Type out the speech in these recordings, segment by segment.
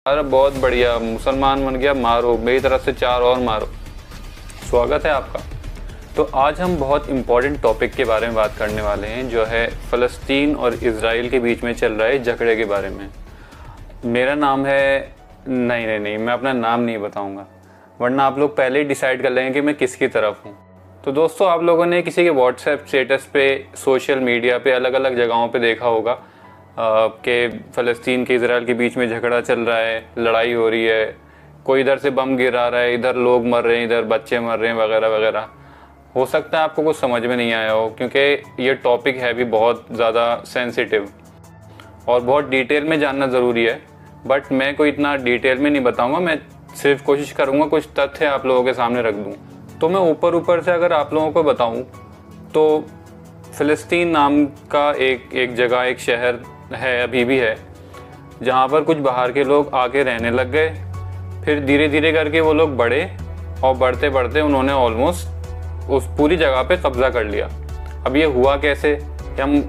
अरे बहुत बढ़िया, मुसलमान बन गया, मारो मेरी तरफ से 4 और मारो। स्वागत है आपका। तो आज हम बहुत इम्पोर्टेंट टॉपिक के बारे में बात करने वाले हैं, जो है फ़लस्तीन और इज़राइल के बीच में चल रहे झगड़े के बारे में। मेरा नाम है नहीं, मैं अपना नाम नहीं बताऊंगा, वरना आप लोग पहले ही डिसाइड कर लेंगे कि मैं किसकी तरफ हूँ। तो दोस्तों, आप लोगों ने किसी के व्हाट्सएप स्टेटस पे, सोशल मीडिया पे, अलग अलग जगहों पे देखा होगा कि फ़लस्तीन के इज़राइल के बीच में झगड़ा चल रहा है, लड़ाई हो रही है, कोई इधर से बम गिरा रहा है, इधर लोग मर रहे हैं, इधर बच्चे मर रहे हैं, वगैरह वगैरह। हो सकता है आपको कुछ समझ में नहीं आया हो, क्योंकि ये टॉपिक है भी बहुत ज़्यादा सेंसिटिव और बहुत डिटेल में जानना ज़रूरी है। बट मैं कोई इतना डिटेल में नहीं बताऊंगा, मैं सिर्फ कोशिश करूंगा कुछ तथ्य आप लोगों के सामने रख दूं। तो मैं ऊपर से अगर आप लोगों को बताऊं तो फ़लस्तीन नाम का एक जगह, एक शहर है, अभी भी है, जहां पर कुछ बाहर के लोग आके रहने लग गए। फिर धीरे धीरे करके वो लोग बढ़े और बढ़ते बढ़ते उन्होंने ऑलमोस्ट उस पूरी जगह पे कब्जा कर लिया। अब ये हुआ कैसे, हम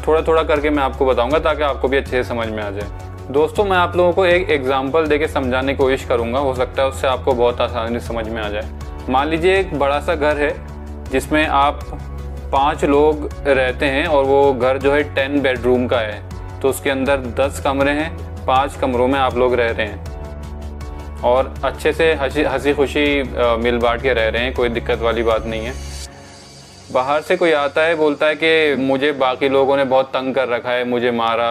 थोड़ा थोड़ा करके मैं आपको बताऊंगा, ताकि आपको भी अच्छे से समझ में आ जाए। दोस्तों, मैं आप लोगों को एक एग्जाम्पल देके समझाने की कोशिश करूंगा, हो सकता है उससे आपको बहुत आसानी से समझ में आ जाए। मान लीजिए एक बड़ा सा घर है जिसमें आप 5 लोग रहते हैं और वो घर जो है 10 बेडरूम का है। तो उसके अंदर 10 कमरे हैं, 5 कमरों में आप लोग रह रहे हैं और अच्छे से हंसी खुशी मिल बांट के रह रहे हैं, कोई दिक्कत वाली बात नहीं है। बाहर से कोई आता है, बोलता है कि मुझे बाकी लोगों ने बहुत तंग कर रखा है, मुझे मारा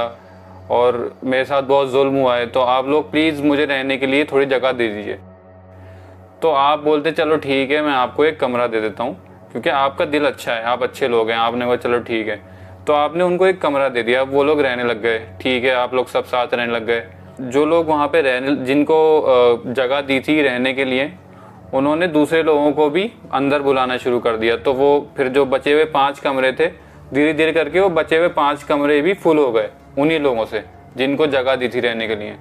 और मेरे साथ बहुत जुल्म हुआ है, तो आप लोग प्लीज़ मुझे रहने के लिए थोड़ी जगह दे दीजिए। तो आप बोलते चलो ठीक है, मैं आपको एक कमरा दे देता हूँ, क्योंकि आपका दिल अच्छा है, आप अच्छे लोग हैं। आपने कहा चलो ठीक है, तो आपने उनको एक कमरा दे दिया। अब वो लोग रहने लग गए, ठीक है, आप लोग सब साथ रहने लग गए। जो लोग वहाँ पे जिनको जगह दी थी रहने के लिए, उन्होंने दूसरे लोगों को भी अंदर बुलाना शुरू कर दिया। तो वो फिर जो बचे हुए 5 कमरे थे, धीरे धीरे करके वो बचे हुए 5 कमरे भी फुल हो गए उन्हीं लोगों से जिनको जगह दी थी रहने के लिए।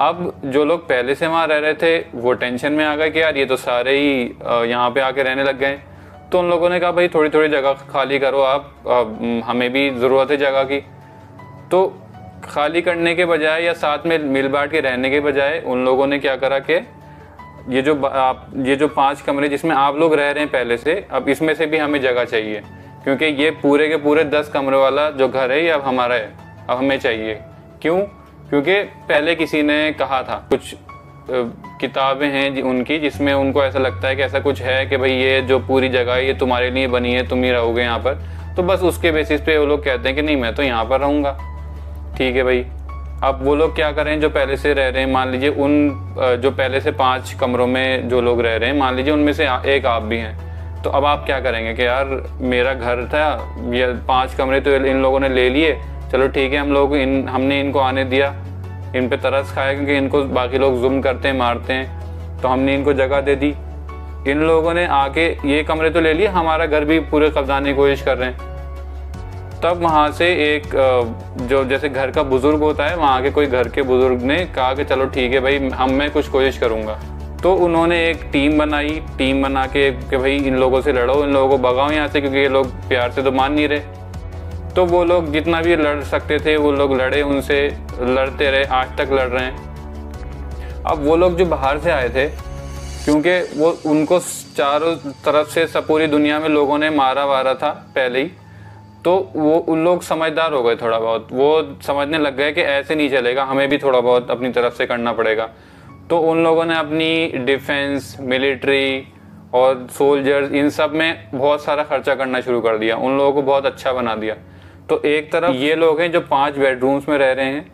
अब जो लोग पहले से वहाँ रह रहे थे वो टेंशन में आ गए कि यार ये तो सारे ही यहाँ पे आके रहने लग गए। तो उन लोगों ने कहा भाई थोड़ी थोड़ी जगह खाली करो आप, हमें भी ज़रूरत है जगह की। तो खाली करने के बजाय या साथ में मिल बांट के रहने के बजाय उन लोगों ने क्या करा कि ये जो 5 कमरे जिसमें आप लोग रह रहे हैं पहले से, अब इसमें से भी हमें जगह चाहिए, क्योंकि ये पूरे के पूरे 10 कमरे वाला जो घर है ये अब हमारा है, अब हमें चाहिए। क्यों? क्योंकि पहले किसी ने कहा था, कुछ किताबें हैं उनकी जिसमें उनको ऐसा लगता है कि ऐसा कुछ है कि भाई ये जो पूरी जगह है ये तुम्हारे लिए बनी है, तुम ही रहोगे यहाँ पर। तो बस उसके बेसिस पे वो लोग कहते हैं कि नहीं, मैं तो यहाँ पर रहूँगा। ठीक है भाई, अब वो लोग क्या करें जो पहले से रह रहे हैं, मान लीजिए उन जो पहले से 5 कमरों में जो लोग रह रहे हैं, मान लीजिए उनमें से एक आप भी हैं। तो अब आप क्या करेंगे कि यार मेरा घर था, ये 5 कमरे तो इन लोगों ने ले लिए, चलो ठीक है, हमने इनको आने दिया, इन पे तरस खाया क्योंकि इनको बाकी लोग जुल्म करते हैं, मारते हैं, तो हमने इनको जगह दे दी। इन लोगों ने आके ये कमरे तो ले लिए, हमारा घर भी पूरे कब्जाने की कोशिश कर रहे हैं। तब वहाँ से एक जो जैसे घर का बुजुर्ग होता है, वहाँ के कोई घर के बुजुर्ग ने कहा कि चलो ठीक है भाई, मैं कुछ कोशिश करूँगा। तो उन्होंने एक टीम बना के कि भाई इन लोगों से लड़ो, इन लोगों को भगाओ यहाँ से, क्योंकि ये लोग प्यार से तो मान नहीं रहे। तो वो लोग जितना भी लड़ सकते थे वो लोग लड़े, उनसे लड़ते रहे, आज तक लड़ रहे हैं। अब वो लोग जो बाहर से आए थे, क्योंकि वो उनको चारों तरफ से सब पूरी दुनिया में लोगों ने मारा वारा था पहले ही, तो वो उन लोग समझदार हो गए थोड़ा बहुत। वो समझने लग गए कि ऐसे नहीं चलेगा, हमें भी थोड़ा बहुत अपनी तरफ से करना पड़ेगा। तो उन लोगों ने अपनी डिफेंस, मिलिट्री और सोल्जर्स, इन सब में बहुत सारा खर्चा करना शुरू कर दिया, उन लोगों को बहुत अच्छा बना दिया। तो एक तरफ ये लोग हैं जो 5 बेडरूम्स में रह रहे हैं,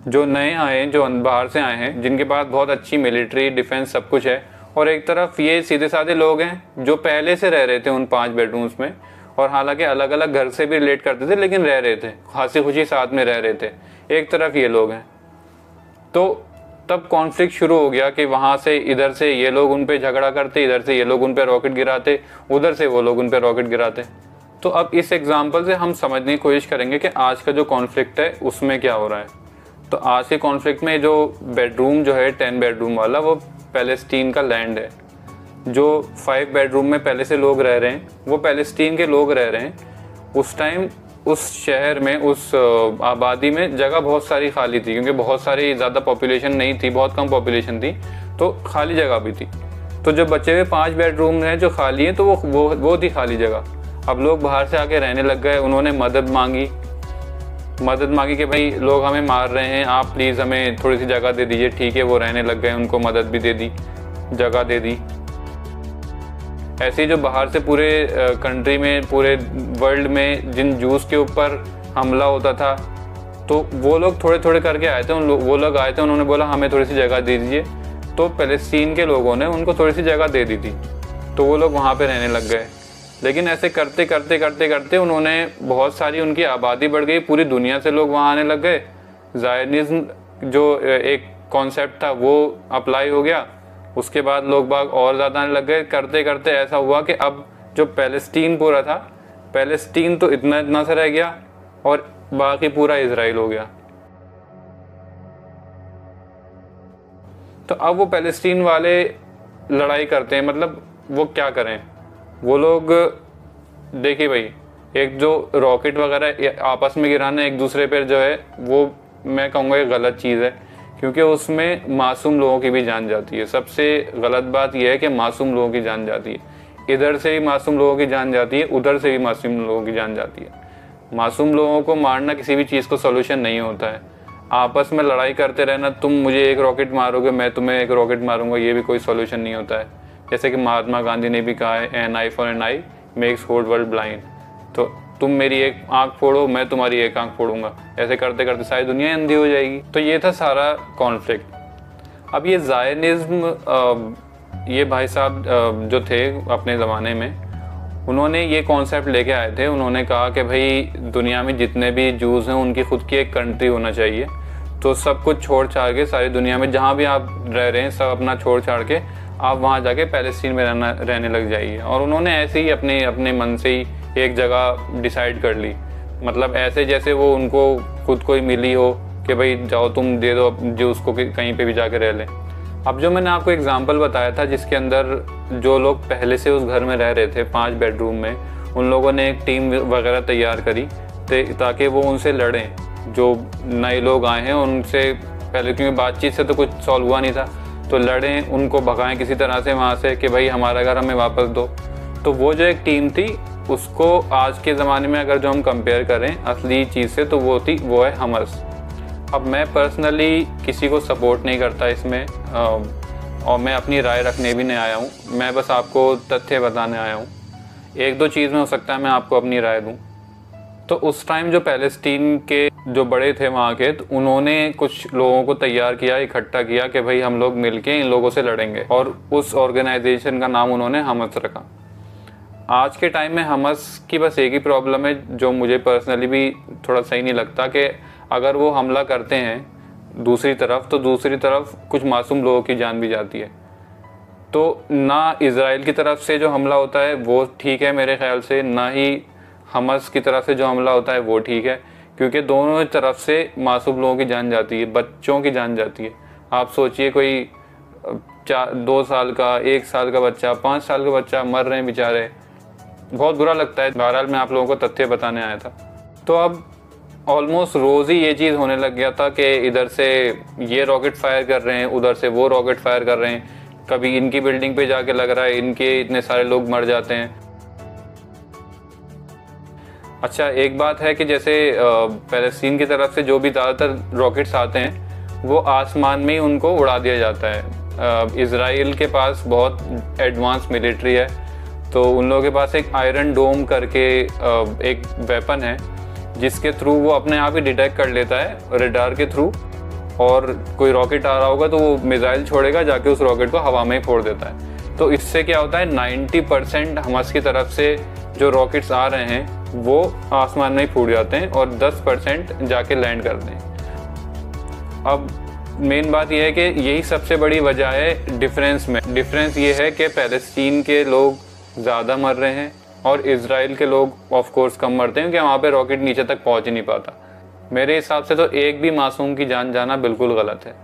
जो नए आए हैं, जो बाहर से आए हैं, जिनके पास बहुत अच्छी मिलिट्री, डिफेंस सब कुछ है, और एक तरफ ये सीधे साधे लोग हैं जो पहले से रह रहे थे उन 5 बेडरूम्स में, और हालांकि अलग अलग घर से भी रिलेट करते थे लेकिन रह रहे थे, हंसी खुशी साथ में रह रहे थे। एक तरफ ये लोग हैं। तो तब कॉन्फ्लिक्ट शुरू हो गया कि वहाँ से इधर से ये लोग उन पे झगड़ा करते, इधर से ये लोग उन पे रॉकेट गिराते, उधर से वो लोग उन पे रॉकेट गिराते। तो अब इस एग्जाम्पल से हम समझने की कोशिश करेंगे कि आज का जो कॉन्फ्लिक्ट है उसमें क्या हो रहा है। तो आज के कॉन्फ्लिक्ट में जो बेडरूम जो है 10 बेडरूम वाला, वो पैलेस्टीन का लैंड है। जो 5 बेडरूम में पहले से लोग रह रहे हैं वो पैलेस्टीन के लोग रह रहे हैं। उस टाइम उस शहर में, उस आबादी में जगह बहुत सारी खाली थी, क्योंकि बहुत सारी ज़्यादा पॉपुलेशन नहीं थी, बहुत कम पॉपुलेशन थी, तो खाली जगह भी थी। तो जो बचे हुए 5 बेडरूम हैं जो खाली हैं, तो वो थी खाली जगह। अब लोग बाहर से आके रहने लग गए। उन्होंने मदद मांगी कि भाई लोग हमें मार रहे हैं, आप प्लीज़ हमें थोड़ी सी जगह दे दीजिए। ठीक है, वो रहने लग गए, उनको मदद भी दे दी, जगह दे दी। ऐसे ही जो बाहर से पूरे कंट्री में, पूरे वर्ल्ड में जिन जूस के ऊपर हमला होता था, तो वो लोग थोड़े थोड़े करके आए थे। वो लोग आए थे, उन्होंने बोला हमें थोड़ी सी जगह दे दीजिए। तो फ़लस्तीन के लोगों ने उनको थोड़ी सी जगह दे दी थी, तो वो लोग वहाँ पे रहने लग गए। लेकिन ऐसे करते करते करते करते उन्होंने बहुत सारी, उनकी आबादी बढ़ गई, पूरी दुनिया से लोग वहाँ आने लग गए। ज़ायनिज़्म जो एक कॉन्सेप्ट था वो अप्लाई हो गया। उसके बाद लोग बाग और ज़्यादा आने लग गए। करते करते ऐसा हुआ कि अब जो फ़लस्तीन पूरा था, फ़लस्तीन तो इतना सा रह गया और बाकी पूरा इजराइल हो गया। तो अब वो फ़लस्तीन वाले लड़ाई करते हैं, मतलब वो क्या करें वो लोग। देखिए भाई, एक जो रॉकेट वगैरह आपस में गिराना एक दूसरे पर जो है, वो मैं कहूँगा ये गलत चीज़ है, क्योंकि उसमें मासूम लोगों की भी जान जाती है। सबसे गलत बात यह है कि मासूम लोगों की जान जाती है। इधर से भी मासूम लोगों की जान जाती है, उधर से भी मासूम लोगों की जान जाती है। मासूम लोगों को मारना किसी भी चीज़ को सोल्यूशन नहीं होता है। आपस में लड़ाई करते रहना, तुम मुझे एक रॉकेट मारोगे, मैं तुम्हें एक रॉकेट मारूंगा, ये भी कोई सोल्यूशन नहीं होता है। जैसे कि महात्मा गांधी ने भी कहा है, an eye for an eye makes whole world blind. तो तुम मेरी एक आंख फोड़ो, मैं तुम्हारी एक आंख फोड़ूंगा, ऐसे करते करते सारी दुनिया अंधी हो जाएगी। तो ये था सारा कॉन्फ्लिक्ट। अब ये ज़ायनिज़्म, ये भाई साहब जो थे अपने ज़माने में, उन्होंने ये कॉन्सेप्ट लेके आए थे। उन्होंने कहा कि भाई दुनिया में जितने भी जूस हैं उनकी खुद की एक कंट्री होना चाहिए। तो सब कुछ छोड़ छाड़ के, सारी दुनिया में जहाँ भी आप रह रहे हैं सब अपना छोड़ छाड़ के आप वहाँ जाके फ़लस्तीन में रहने लग जाइए। और उन्होंने ऐसे ही अपने मन से ही एक जगह डिसाइड कर ली, मतलब ऐसे जैसे वो उनको खुद को ही मिली हो कि भाई जाओ तुम दे दो जो उसको कहीं पे भी जाके रह लें। अब जो मैंने आपको एग्जांपल बताया था जिसके अंदर जो लोग पहले से उस घर में रह रहे थे 5 बेडरूम में, उन लोगों ने एक टीम वगैरह तैयार करी ताकि वो उनसे लड़ें। जो नए लोग आए हैं उनसे पहले, क्योंकि बातचीत से तो कुछ सॉल्व हुआ नहीं था, तो लड़ें, उनको भगाएं किसी तरह से वहाँ से कि भाई हमारा घर हमें वापस दो। तो वो जो एक टीम थी, उसको आज के ज़माने में अगर जो हम कंपेयर करें असली चीज़ से, तो वो है हमस। अब मैं पर्सनली किसी को सपोर्ट नहीं करता इसमें, और मैं अपनी राय रखने भी नहीं आया हूँ। मैं बस आपको तथ्य बताने आया हूँ। एक दो चीज़ में हो सकता है मैं आपको अपनी राय दूँ। तो उस टाइम जो फ़लस्तीन के जो बड़े थे वहाँ के, तो उन्होंने कुछ लोगों को तैयार किया, इकट्ठा किया कि भाई हम लोग मिलके इन लोगों से लड़ेंगे, और उस ऑर्गेनाइजेशन का नाम उन्होंने हमस रखा। आज के टाइम में हमस की बस एक ही प्रॉब्लम है जो मुझे पर्सनली भी थोड़ा सही नहीं लगता, कि अगर वो हमला करते हैं दूसरी तरफ, तो दूसरी तरफ कुछ मासूम लोगों की जान भी जाती है। तो ना इजराइल की तरफ से जो हमला होता है वो ठीक है मेरे ख्याल से, ना ही हमस की तरफ से जो हमला होता है वो ठीक है, क्योंकि दोनों तरफ से मासूम लोगों की जान जाती है, बच्चों की जान जाती है। आप सोचिए कोई 2 साल का, 1 साल का बच्चा, 5 साल का बच्चा मर रहे हैं बेचारे, बहुत बुरा लगता है। बहरहाल मैं आप लोगों को तथ्य बताने आया था। तो अब ऑलमोस्ट रोज़ ही ये चीज़ होने लग गया था कि इधर से ये रॉकेट फायर कर रहे हैं, उधर से वो रॉकेट फायर कर रहे हैं, कभी इनकी बिल्डिंग पे जाके लग रहा है, इनके इतने सारे लोग मर जाते हैं। अच्छा, एक बात है कि जैसे फ़लस्तीन की तरफ से जो भी ज़्यादातर रॉकेट्स आते हैं वो आसमान में ही उनको उड़ा दिया जाता है। इजराइल के पास बहुत एडवांस मिलिट्री है, तो उन लोगों के पास एक आयरन डोम करके एक वेपन है जिसके थ्रू वो अपने आप ही डिटेक्ट कर लेता है रेडार के थ्रू, और कोई रॉकेट आ रहा होगा तो वो मिसाइल छोड़ेगा, जाके उस रॉकेट को हवा में ही फोड़ देता है। तो इससे क्या होता है, 90% हमस की तरफ से जो रॉकेट्स आ रहे हैं वो आसमान में ही फूट जाते हैं और 10% जाके लैंड करते हैं। अब मेन बात यह है कि यही सबसे बड़ी वजह है डिफरेंस में। डिफरेंस ये है कि फ़लस्तीन के लोग ज़्यादा मर रहे हैं और इजराइल के लोग ऑफ कोर्स कम मरते हैं, क्योंकि वहाँ पे रॉकेट नीचे तक पहुँच ही नहीं पाता। मेरे हिसाब से तो एक भी मासूम की जान जाना बिल्कुल गलत है।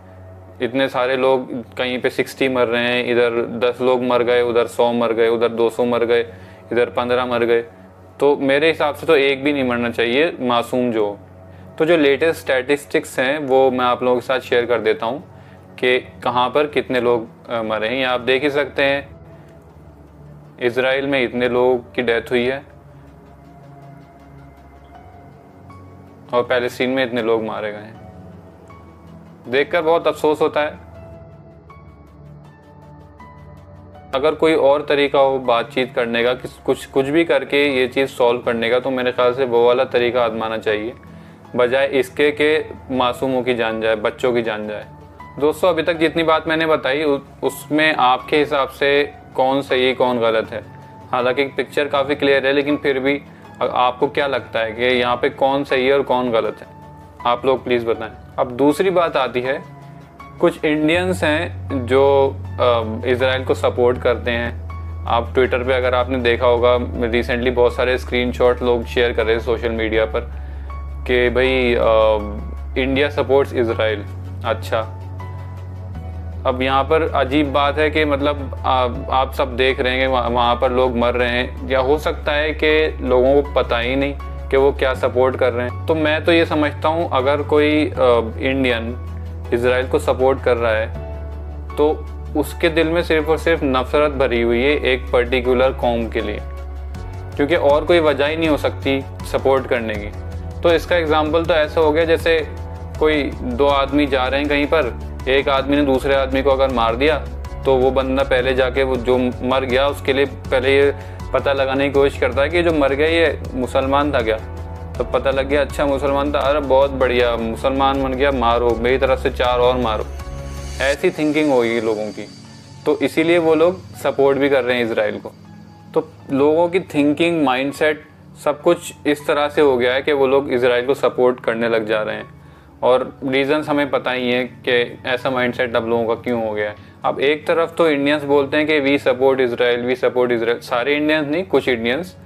इतने सारे लोग, कहीं पे 60 मर रहे हैं, इधर 10 लोग मर गए, उधर 100 मर गए, उधर 200 मर गए, इधर 15 मर गए, तो मेरे हिसाब से तो एक भी नहीं मरना चाहिए मासूम जो। तो जो लेटेस्ट स्टैटिस्टिक्स हैं वो मैं आप लोगों के साथ शेयर कर देता हूँ कि कहाँ पर कितने लोग मरे हैं। ये आप देख ही सकते हैं, इजराइल में इतने लोगों की डेथ हुई है और पैलेस्टीन में इतने लोग मारे गए हैं। देखकर बहुत अफसोस होता है। अगर कोई और तरीका हो बातचीत करने का, कुछ भी करके ये चीज़ सॉल्व करने का, तो मेरे ख्याल से वो वाला तरीका आजमाना चाहिए, बजाय इसके कि मासूमों की जान जाए, बच्चों की जान जाए। दोस्तों, अभी तक जितनी बात मैंने बताई उसमें आपके हिसाब से कौन सही कौन गलत है? हालांकि पिक्चर काफ़ी क्लियर है, लेकिन फिर भी आपको क्या लगता है कि यहाँ पे कौन सही है और कौन गलत है? आप लोग प्लीज़ बताएं। अब दूसरी बात आती है, कुछ इंडियंस हैं जो इजराइल को सपोर्ट करते हैं। आप ट्विटर पे अगर आपने देखा होगा, रिसेंटली बहुत सारे स्क्रीनशॉट लोग शेयर कर रहे हैं सोशल मीडिया पर कि भाई इंडिया सपोर्ट्स इजराइल। अच्छा, अब यहाँ पर अजीब बात है कि मतलब आप सब देख रहे हैं कि वहाँ पर लोग मर रहे हैं, या हो सकता है कि लोगों को पता ही नहीं कि वो क्या सपोर्ट कर रहे हैं। तो मैं तो ये समझता हूँ, अगर कोई इंडियन इजराइल को सपोर्ट कर रहा है तो उसके दिल में सिर्फ और सिर्फ नफरत भरी हुई है एक पर्टिकुलर कौम के लिए, क्योंकि और कोई वजह ही नहीं हो सकती सपोर्ट करने की। तो इसका एग्जाम्पल तो ऐसा हो गया जैसे कोई दो आदमी जा रहे हैं कहीं पर, एक आदमी ने दूसरे आदमी को अगर मार दिया तो वो बंदा पहले जाके वो जो मर गया उसके लिए पहले ये पता लगाने की कोशिश करता है कि जो मर गया ये मुसलमान था क्या। तो पता लग गया अच्छा मुसलमान था, अरे बहुत बढ़िया, मुसलमान बन गया, मारो, मेरी तरफ से 4 और मारो। ऐसी थिंकिंग होगी लोगों की, तो इसीलिए वो लोग सपोर्ट भी कर रहे हैं इजराइल को। तो लोगों की थिंकिंग, माइंडसेट सब कुछ इस तरह से हो गया है कि वो लोग इजराइल को सपोर्ट करने लग जा रहे हैं, और रीजंस हमें पता ही है कि ऐसा माइंडसेट अब लोगों का क्यों हो गया है। अब एक तरफ तो इंडियंस बोलते हैं कि वी सपोर्ट इजराइल, सारे इंडियंस नहीं, कुछ इंडियंस,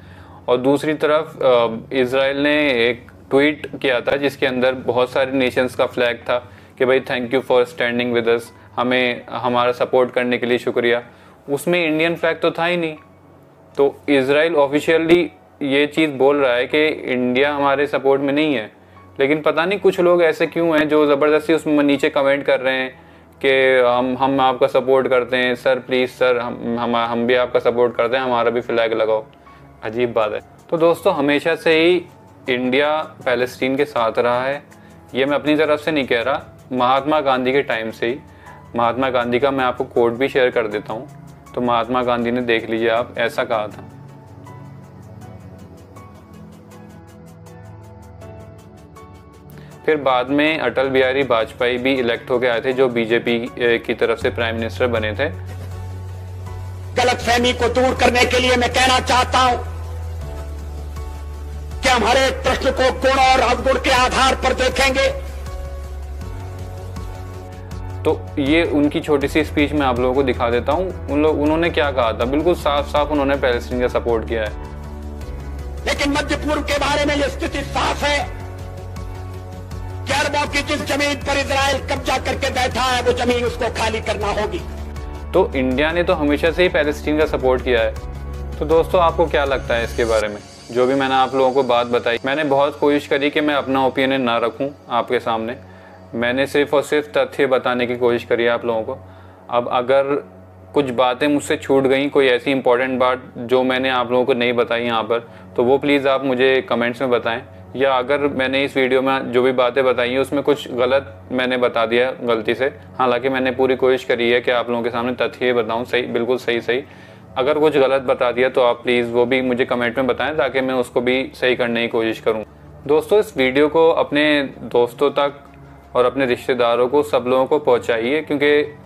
और दूसरी तरफ इजराइल ने एक ट्वीट किया था जिसके अंदर बहुत सारे नेशंस का फ्लैग था कि भाई thank you for standing with us, हमें हमारा सपोर्ट करने के लिए शुक्रिया। उसमें इंडियन फ्लैग तो था ही नहीं। तो इजराइल ऑफिशियली ये चीज़ बोल रहा है कि इंडिया हमारे सपोर्ट में नहीं है, लेकिन पता नहीं कुछ लोग ऐसे क्यों हैं जो ज़बरदस्ती उसमें नीचे कमेंट कर रहे हैं कि हम आपका सपोर्ट करते हैं सर, प्लीज़ सर, हम भी आपका सपोर्ट करते हैं, हमारा भी फ्लैग लगाओ। अजीब बात है। तो दोस्तों, हमेशा से ही इंडिया पैलेस्टीन के साथ रहा है, ये मैं अपनी तरफ से नहीं कह रहा, महात्मा गांधी के टाइम से ही। महात्मा गांधी का मैं आपको कोट भी शेयर कर देता हूँ। तो महात्मा गांधी ने, देख लीजिए आप, ऐसा कहा था, फिर बाद में अटल बिहारी वाजपेयी भी इलेक्ट होकर आए थे, जो बीजेपी की तरफ से प्राइम मिनिस्टर बने थे। गलतफहमी को दूर करने के लिए मैं कहना चाहता हूं कि हम हर एक प्रश्न को गुण और अवगुण के आधार पर देखेंगे। तो ये उनकी छोटी सी स्पीच में आप लोगों को दिखा देता हूं। उन्होंने क्या कहा था, बिल्कुल साफ साफ उन्होंने पैलेस्टीन का सपोर्ट किया है। लेकिन मध्य पूर्व के बारे में यह स्थिति साफ है कि अरबों की जिस जमीन पर इजराइल कब्जा करके बैठा है वो जमीन उसको खाली करना होगी। तो इंडिया ने तो हमेशा से ही पैलेस्टीन का सपोर्ट किया है। तो दोस्तों, आपको क्या लगता है इसके बारे में? जो भी मैंने आप लोगों को बात बताई, मैंने बहुत कोशिश करी कि मैं अपना ओपिनियन ना रखूं आपके सामने, मैंने सिर्फ और सिर्फ तथ्य बताने की कोशिश करी है आप लोगों को। अब अगर कुछ बातें मुझसे छूट गई, कोई ऐसी इंपॉर्टेंट बात जो मैंने आप लोगों को नहीं बताई यहाँ पर, तो वो प्लीज़ आप मुझे कमेंट्स में बताएं, या अगर मैंने इस वीडियो में जो भी बातें बताई हैं उसमें कुछ गलत मैंने बता दिया गलती से, हालांकि मैंने पूरी कोशिश करी है कि आप लोगों के सामने तथ्य बताऊं, सही, बिल्कुल सही। अगर कुछ गलत बता दिया तो आप प्लीज़ वो भी मुझे कमेंट में बताएं ताकि मैं उसको भी सही करने की कोशिश करूं। दोस्तों, इस वीडियो को अपने दोस्तों तक और अपने रिश्तेदारों को, सब लोगों को पहुँचाइए, क्योंकि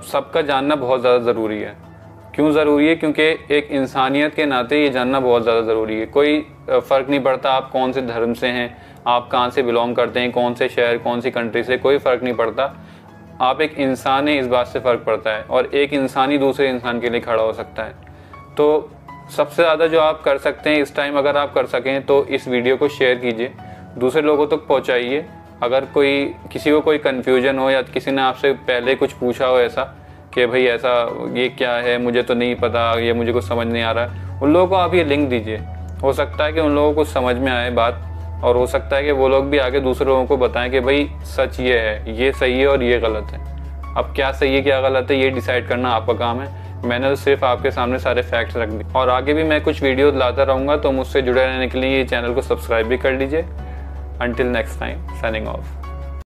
सबका जानना बहुत ज़्यादा ज़रूरी है। क्यों ज़रूरी है? क्योंकि एक इंसानियत के नाते ये जानना बहुत ज़्यादा ज़रूरी है। कोई फ़र्क नहीं पड़ता आप कौन से धर्म से हैं, आप कहाँ से बिलोंग करते हैं, कौन से शहर, कौन सी कंट्री से, कोई फ़र्क नहीं पड़ता। आप एक इंसान हैं, इस बात से फ़र्क पड़ता है, और एक इंसान ही दूसरे इंसान के लिए खड़ा हो सकता है। तो सबसे ज़्यादा जो आप कर सकते हैं इस टाइम, अगर आप कर सकें तो इस वीडियो को शेयर कीजिए, दूसरे लोगों तक पहुँचाइए। अगर किसी को कोई कन्फ्यूजन हो, या किसी ने आपसे पहले कुछ पूछा हो ऐसा कि भाई ऐसा ये क्या है, मुझे तो नहीं पता, ये मुझे कुछ समझ नहीं आ रहा है, उन लोगों को आप ये लिंक दीजिए, हो सकता है कि उन लोगों को समझ में आए बात, और हो सकता है कि वो लोग भी आगे दूसरे लोगों को बताएं कि भाई सच ये है, ये सही है और ये गलत है। अब क्या सही है क्या गलत है ये डिसाइड करना आपका काम है। मैंने तो सिर्फ आपके सामने सारे फैक्ट्स रख दिए, और आगे भी मैं कुछ वीडियोस लाता रहूँगा, तो मुझसे जुड़े रहने के लिए ये चैनल को सब्सक्राइब भी कर लीजिए। Until next time, signing off.